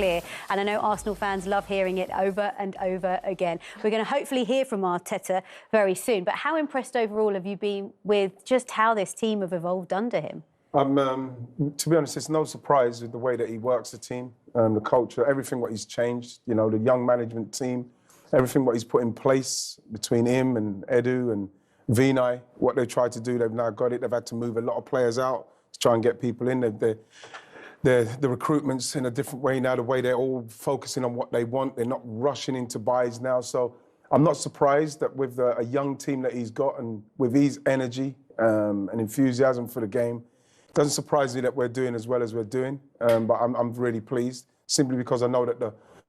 clear. And I know Arsenal fans love hearing it over and over again. We're going to hopefully hear from Arteta very soon. But how impressed overall have you been with just how this team have evolved under him? To be honest, it's no surprise with the way that he works the team, the culture, everything what he's changed, you know, the young management team, everything what he's put in place between him and Edu and Vinay, what they tried to do, they've now got it. They've had to move a lot of players out to try and get people in. The recruitment's in a different way now, the way they're all focusing on what they want. They're not rushing into buys now. So I'm not surprised that with a young team that he's got and with his energy and enthusiasm for the game, it doesn't surprise me that we're doing as well as we're doing. But I'm really pleased, simply because I know that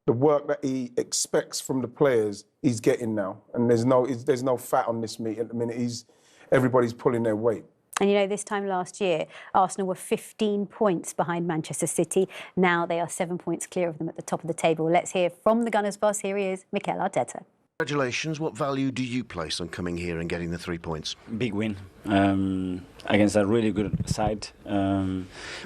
the work that he expects from the players, he's getting now. And there's no fat on this meat at the minute. Everybody's pulling their weight. And you know, this time last year, Arsenal were 15 points behind Manchester City. Now they are 7 points clear of them at the top of the table. Let's hear from the Gunners boss. Here he is, Mikel Arteta. Congratulations. What value do you place on coming here and getting the 3 points? Big win against a really good side.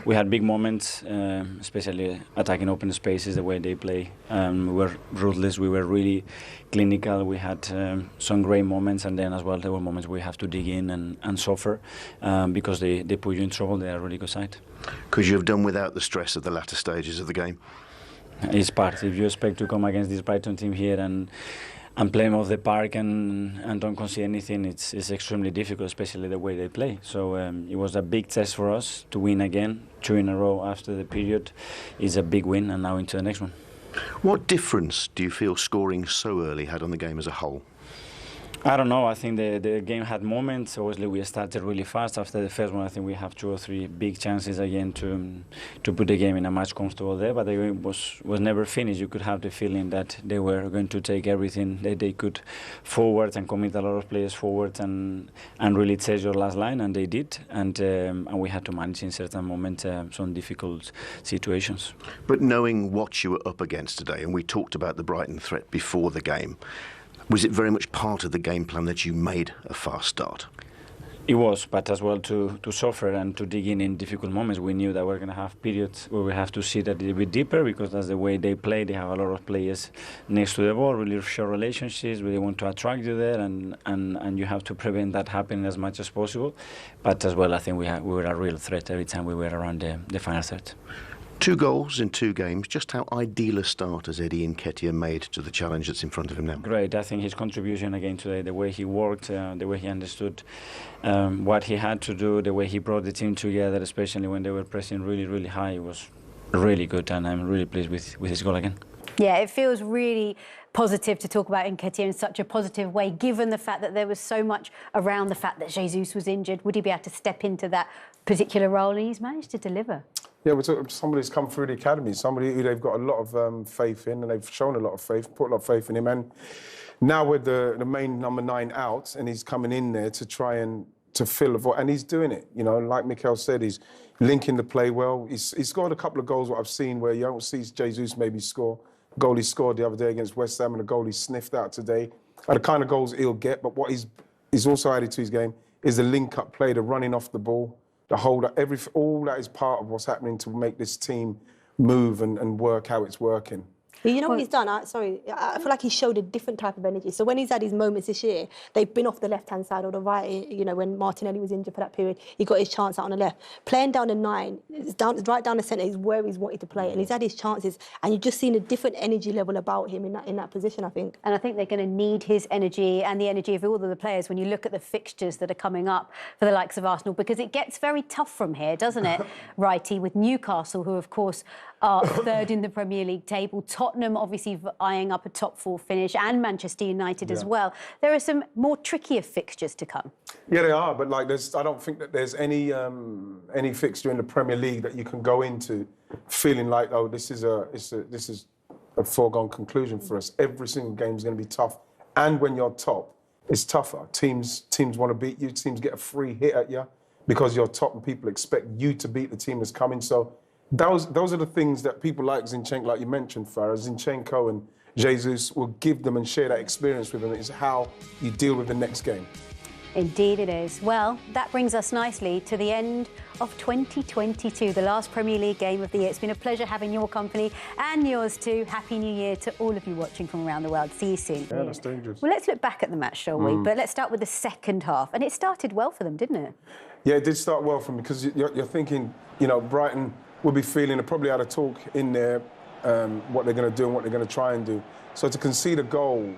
We had big moments, especially attacking open spaces, the way they play. We were ruthless, we were really clinical. We had some great moments, and then as well there were moments we have to dig in and suffer because they put you in trouble. They are a really good side. Could you have done without the stress of the latter stages of the game? It's part. If you expect to come against this Brighton team here and play them off the park and don't concede anything, it's extremely difficult, especially the way they play. So it was a big test for us to win again, 2 in a row after the period. It's a big win, and now into the next one. What difference do you feel scoring so early had on the game as a whole? I don't know. I think the game had moments. Obviously, we started really fast. After the first one, I think we have 2 or 3 big chances again to put the game in a match comfortable there. But the game was never finished. You could have the feeling that they were going to take everything that they could forward and commit a lot of players forward and really test your last line, and they did. And we had to manage in certain moments some difficult situations. But knowing what you were up against today, and we talked about the Brighton threat before the game, was it very much part of the game plan that you made a fast start? It was, but as well to suffer and to dig in difficult moments. We knew that we're going to have periods where we have to sit a little bit deeper, because that's the way they play. They have a lot of players next to the ball, really short relationships, really want to attract you there, and you have to prevent that happening as much as possible. But as well, I think we were a real threat every time we were around the final third. 2 goals in 2 games. Just how ideal a start has Eddie Nketiah made to the challenge that's in front of him now? Great. I think his contribution again today, the way he worked, the way he understood what he had to do, the way he brought the team together, especially when they were pressing really, really high, was really good, and I'm really pleased with his goal again. Yeah, it feels really positive to talk about Nketiah in such a positive way, given the fact that there was so much around the fact that Jesus was injured. Would he be able to step into that particular role? And he's managed to deliver. Yeah, we're talking somebody who's come through the academy, somebody who they've got a lot of faith in, and they've shown a lot of faith, put a lot of faith in him. And now with the main number 9 out, and he's coming in there to try and to fill the void, and he's doing it. You know, like Mikel said, he's linking the play well. He's scored a couple of goals what I've seen where you don't see Jesus maybe score. The goal he scored the other day against West Ham and the goal he sniffed out today are the kind of goals he'll get. But what he's also added to his game is the link-up play, the running off the ball, the hold, all that is part of what's happening to make this team move and work how it's working. You know what he's done? I feel like he showed a different type of energy. So when he's had his moments this year, they've been off the left-hand side or the right. You know, when Martinelli was injured for that period, he got his chance out on the left. Playing down the 9, right down the centre is where he's wanted to play, and he's had his chances. And you've just seen a different energy level about him in that position, I think. And I think they're going to need his energy and the energy of all of the players when you look at the fixtures that are coming up for the likes of Arsenal, because it gets very tough from here, doesn't it, Wrighty, with Newcastle, who, of course, are 3rd in the Premier League table. Tottenham, obviously, eyeing up a top 4 finish, and Manchester United as well. There are some more trickier fixtures to come. Yeah, they are, but like, I don't think that there's any fixture in the Premier League that you can go into feeling like, oh, this is a foregone conclusion for us. Every single game is going to be tough, and when you're top, it's tougher. Teams want to beat you. Teams get a free hit at you because you're top, and people expect you to beat the team that's coming. So those are the things that people like Zinchenko, like you mentioned, Farah, Zinchenko and Jesus will give them and share that experience with them. It's how you deal with the next game. Indeed it is. Well, that brings us nicely to the end of 2022, the last Premier League game of the year. It's been a pleasure having your company and yours too. Happy New Year to all of you watching from around the world. See you soon. Yeah, that's dangerous. Well, let's look back at the match, shall we? But let's start with the second half. And it started well for them, didn't it? Yeah, it did start well for them because you're thinking, you know, Brighton will be feeling, they probably had a talk in there, what they're going to do and what they're going to try and do. So to concede a goal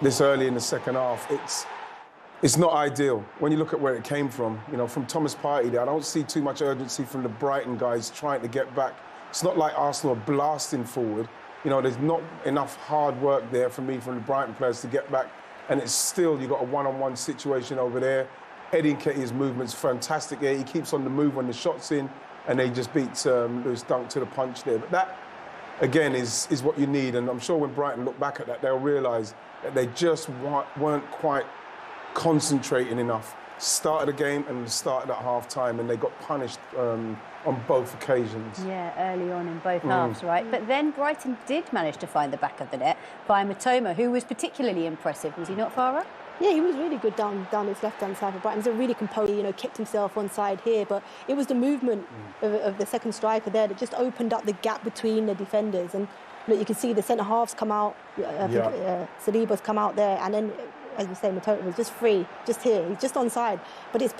this early in the second half, it's not ideal. When you look at where it came from, you know, from Thomas Partey there, I don't see too much urgency from the Brighton guys trying to get back. It's not like Arsenal are blasting forward. You know, there's not enough hard work there for me from the Brighton players to get back. And it's still, you've got a one-on-one situation over there. Eddie Nketiah's movement's fantastic there. He keeps on the move when the shot's in, and they just beat Lewis Dunk to the punch there. But that, again, is what you need. And I'm sure when Brighton look back at that, they'll realise that they just weren't quite concentrating enough. Started the game and started at half-time, and they got punished on both occasions. Yeah, early on in both halves, right? But then Brighton did manage to find the back of the net by Matoma, who was particularly impressive. Was he not, Farah? Yeah, he was really good down his left-hand side for Brighton. He's a really composed, you know, kept himself on side here. But it was the movement of the second striker there that just opened up the gap between the defenders. And look, you can see the centre-halves come out. I think Saliba's come out there. And then, as we say, Matoma was just free, just here. He's just on side. But it's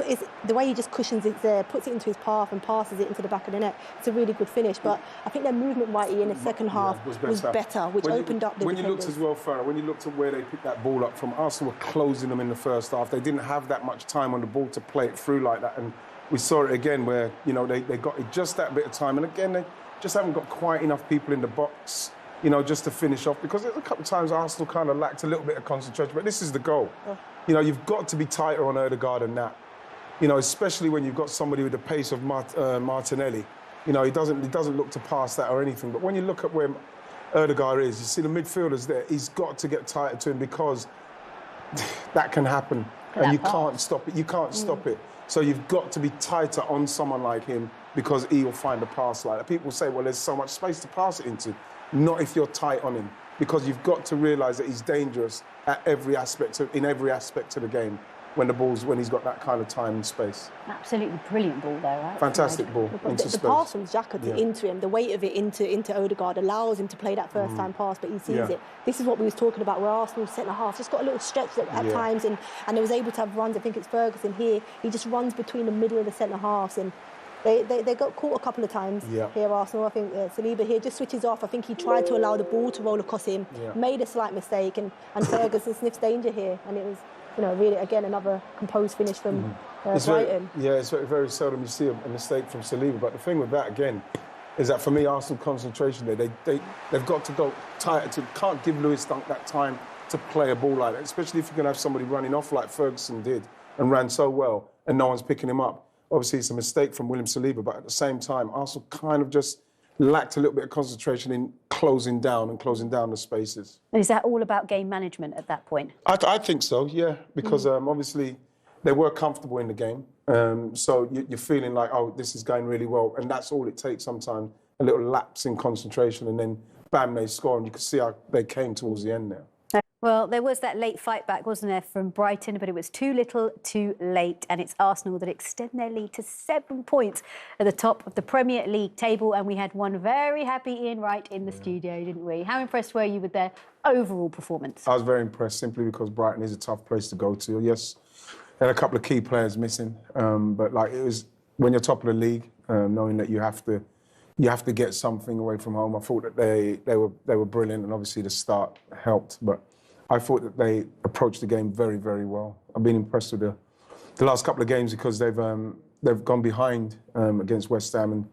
the way he just cushions it there, puts it into his path and passes it into the back of the net. It's a really good finish. But I think their movement, Whitey, in the second half was better, which opened up the When defenders. you looked as well, Farah, when you looked at where they picked that ball up from, Arsenal were closing them in the first half. They didn't have that much time on the ball to play it through like that. And we saw it again where, you know, they got just that bit of time. And again, they just haven't got quite enough people in the box, you know, just to finish off, because there's a couple of times Arsenal kind of lacked a little bit of concentration, but this is the goal. You know, you've got to be tighter on Ødegaard than that. You know, especially when you've got somebody with the pace of Martinelli. You know, he doesn't look to pass that or anything. But when you look at where Ødegaard is, you see the midfielders there, he's got to get tighter to him, because that can happen. And you can't stop it. You can't stop it. So you've got to be tighter on someone like him, because he will find a pass like that. People say, well, there's so much space to pass it into. Not if you're tight on him, because you've got to realise that he's dangerous at in every aspect of the game when he's got that kind of time and space. Absolutely brilliant ball there, right? Fantastic ball into space. The pass from Xhaka into him, the weight of it into Ødegaard allows him to play that first-time pass, but he sees it. This is what we was talking about, where Arsenal centre-half just got a little stretch at times, and they was able to have runs. I think it's Ferguson here. He just runs between the middle of the centre-halves, and they got caught a couple of times here, Arsenal. I think Saliba here just switches off. I think he tried to allow the ball to roll across him, made a slight mistake, and Ferguson sniffs danger here. And it was, you know, really, again, another composed finish from Brighton. It's very seldom you see a mistake from Saliba. But the thing with that, again, is that for me, Arsenal concentration there, they've got to go tighter. Can't give Lewis Dunk that time to play a ball like that, especially if you're going to have somebody running off like Ferguson did and ran so well and no one's picking him up. Obviously, it's a mistake from William Saliba, but at the same time, Arsenal kind of just lacked a little bit of concentration in closing down the spaces. And is that all about game management at that point? I think so, yeah, because obviously they were comfortable in the game. So you're feeling like, oh, this is going really well. And that's all it takes sometimes, a little lapse in concentration, and then bam, they score. And you can see how they came towards the end there. Well, there was that late fight back, wasn't there, from Brighton, but it was too little, too late. And it's Arsenal that extend their lead to 7 points at the top of the Premier League table. And we had one very happy Ian Wright in the studio, didn't we? How impressed were you with their overall performance? I was very impressed, simply because Brighton is a tough place to go to. Yes, they had a couple of key players missing, but like, it was when you're top of the league, knowing that you have to get something away from home. I thought that they were brilliant, and obviously the start helped, but I thought that they approached the game very, very well. I've been impressed with the last couple of games, because they've gone behind against West Ham and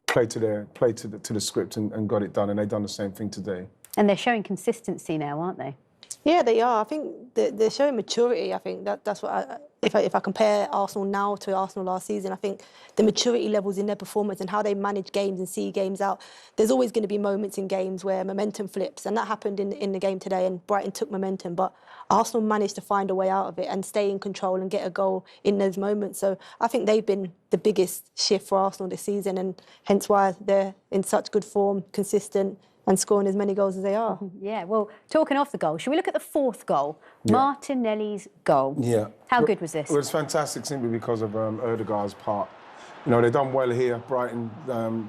played to the script and got it done, and they've done the same thing today. And they're showing consistency now, aren't they? Yeah, they are. I think they're showing maturity. I think that's what if I compare Arsenal now to Arsenal last season, I think the maturity levels in their performance and how they manage games and see games out. There's always going to be moments in games where momentum flips, and that happened in the game today, and Brighton took momentum, but Arsenal managed to find a way out of it and stay in control and get a goal in those moments. So I think they've been the biggest shift for Arsenal this season, and hence why they're in such good form, consistent, and scoring as many goals as they are. Yeah, well, talking off the goal, should we look at the fourth goal? Yeah. Martinelli's goal. Yeah. How good was this? It was fantastic simply because of Ødegaard's part. You know, they've done well here. Brighton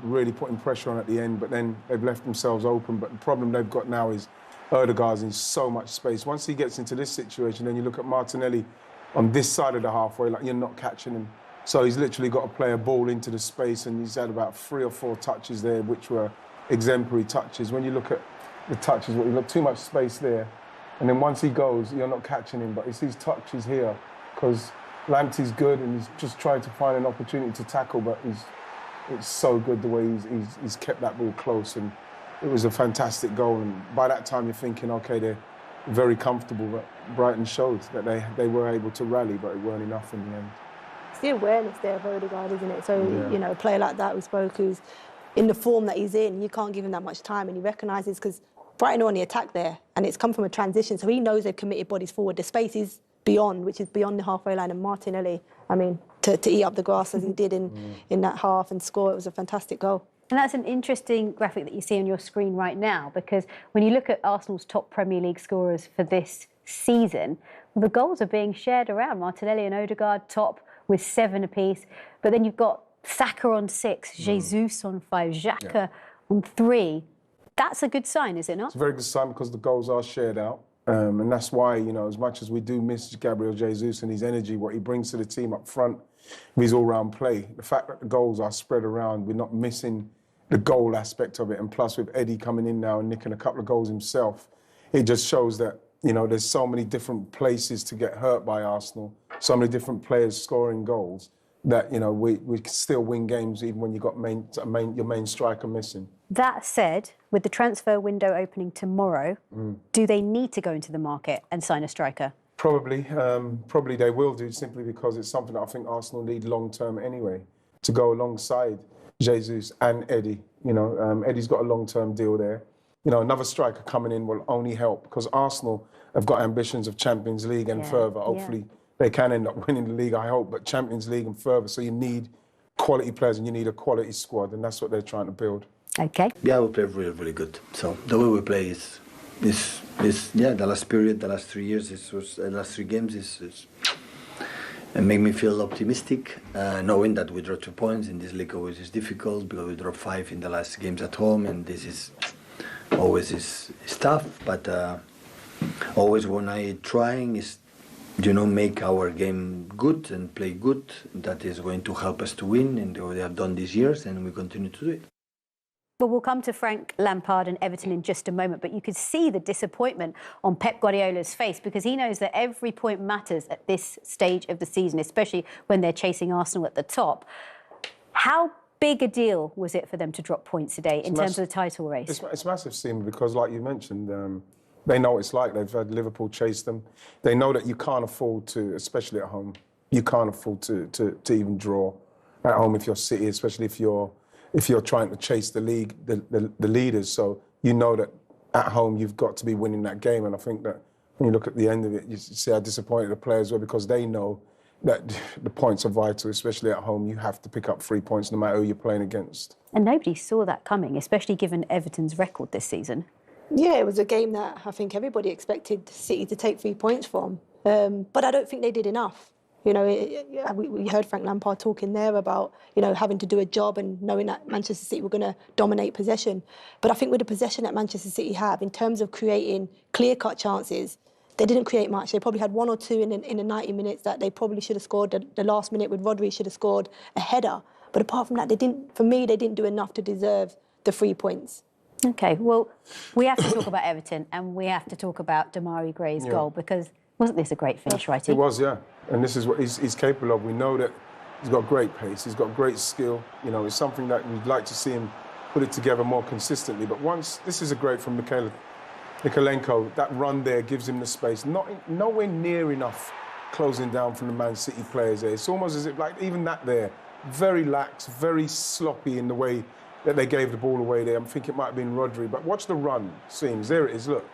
really putting pressure on at the end, but then they've left themselves open. But the problem they've got now is Ødegaard's in so much space. Once he gets into this situation, then you look at Martinelli on this side of the halfway, like you're not catching him. So he's literally got to play a ball into the space, and he's had about 3 or 4 touches there, which were exemplary touches. When you look at the touches, you look too much space there. And then once he goes, you're not catching him. But it's these touches here, because Lamptey's good and he's just trying to find an opportunity to tackle, but it's so good the way he's kept that ball close, and it was a fantastic goal. And by that time you're thinking, okay, they're very comfortable, but Brighton showed that they were able to rally, but it weren't enough in the end. It's the awareness there of Ødegaard, isn't it? So, you know, a player like that we spoke, who's in the form that he's in, you can't give him that much time, and he recognises, because Brighton are on the attack there, and it's come from a transition, so he knows they've committed bodies forward. The space is beyond, which is beyond the halfway line, and Martinelli, I mean, to eat up the grass as he did in that half and score, it was a fantastic goal. And that's an interesting graphic that you see on your screen right now, because when you look at Arsenal's top Premier League scorers for this season, the goals are being shared around. Martinelli and Ødegaard top with 7 apiece, but then you've got Saka on 6, Jesus on 5, Xhaka on 3. That's a good sign, is it not? It's a very good sign because the goals are shared out. And that's why, you know, as much as we do miss Gabriel Jesus and his energy, what he brings to the team up front with his all-round play, the fact that the goals are spread around, we're not missing the goal aspect of it. And plus with Eddie coming in now and nicking a couple of goals himself, it just shows that, you know, there's so many different places to get hurt by Arsenal, so many different players scoring goals, that, you know, we can still win games even when you've got your main striker missing. That said, with the transfer window opening tomorrow, do they need to go into the market and sign a striker? Probably. Probably they will do, simply because it's something that I think Arsenal need long-term anyway, to go alongside Jesus and Eddie. You know, Eddie's got a long-term deal there. You know, another striker coming in will only help, because Arsenal have got ambitions of Champions League and further. Hopefully they can end up winning the league, I hope, but Champions League and further. So you need quality players and you need a quality squad, and that's what they're trying to build. Okay. Yeah, we play really, really good. So the way we play is the last period, the last 3 years, the last 3 games is it made me feel optimistic, knowing that we draw 2 points in this league always is difficult, because we draw 5 in the last games at home, and this is always is tough. But always when I trying is, you know, make our game good and play good. That is going to help us to win, and they have done these years, and we continue to do it. Well, we'll come to Frank Lampard and Everton in just a moment, but you could see the disappointment on Pep Guardiola's face, because he knows that every point matters at this stage of the season, especially when they're chasing Arsenal at the top. How big a deal was it for them to drop points today in terms of the title race? It's massive, Seema, because like you mentioned, they know what it's like. They've had Liverpool chase them. They know that you can't afford to, especially at home, you can't afford to even draw at home if you're City, especially if you're trying to chase the league, the leaders. So you know that at home you've got to be winning that game. And I think that when you look at the end of it, you see how disappointed the players were, because they know that the points are vital, especially at home. You have to pick up 3 points no matter who you're playing against. And nobody saw that coming, especially given Everton's record this season. Yeah, it was a game that I think everybody expected City to take 3 points from. But I don't think they did enough. You know, we heard Frank Lampard talking there about, you know, having to do a job and knowing that Manchester City were going to dominate possession. But I think with the possession that Manchester City have, in terms of creating clear-cut chances, they didn't create much. They probably had 1 or 2 in the 90 minutes that they probably should have scored. The last minute with Rodri should have scored a header. But apart from that, they didn't do enough to deserve the 3 points. OK, well, we have to talk about Everton, and we have to talk about Demarai Gray's goal, because wasn't this a great finish, Wright? It was, yeah. And this is what he's capable of. We know that he's got great pace, he's got great skill. You know, it's something that we'd like to see him put it together more consistently. But this is a great from Mikalenko. That run there gives him the space. Nowhere near enough closing down from the Man City players there. It's almost as if, like, even that there, very lax, very sloppy in the way that they gave the ball away there. I think it might have been Rodri. But watch the run scenes. There it is, look.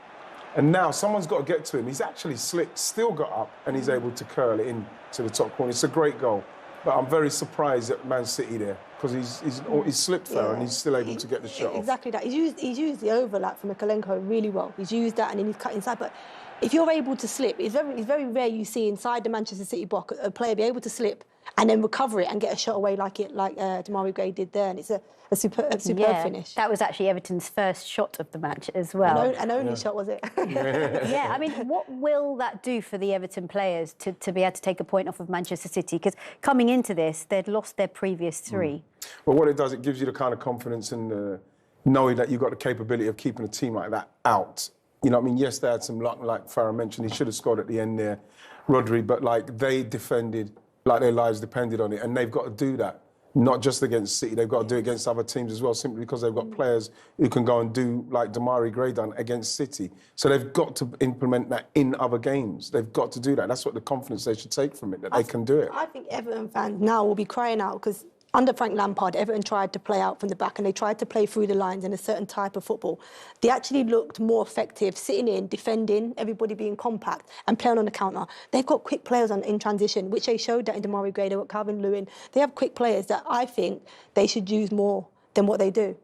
And now someone's got to get to him. He's actually slipped, still got up, and he's able to curl it in to the top corner. It's a great goal. But I'm very surprised at Man City there. because he's slipped there and he's still able to get the shot off. Exactly that. He's used the overlap from Mikalenko really well. He's used that and then he's cut inside. But if you're able to slip, it's very rare you see inside the Manchester City box a player be able to slip and then recover it and get a shot away like Demarai Gray did there. And it's a superb finish. That was actually Everton's first shot of the match as well. An only shot, was it? Yeah, I mean, what will that do for the Everton players to be able to take a point off of Manchester City? Because coming into this, they'd lost their previous 3. Well, what it does, it gives you the kind of confidence and knowing that you've got the capability of keeping a team like that out. You know what I mean? Yes, they had some luck, like Farah mentioned. He should have scored at the end there, Rodri, but like they defended like their lives depended on it, and they've got to do that. Not just against City, they've got to do it against other teams as well, simply because they've got players who can go and do like Demarai Gray done against City. So they've got to implement that in other games. They've got to do that. That's what the confidence they should take from it, that they can do it. I think Everton fans now will be crying out because under Frank Lampard, Everton tried to play out from the back and they tried to play through the lines in a certain type of football. They actually looked more effective sitting in, defending, everybody being compact and playing on the counter. They've got quick players in transition, which they showed that in Demarai Gray. They've got Calvin Lewin. They have quick players that I think they should use more than what they do.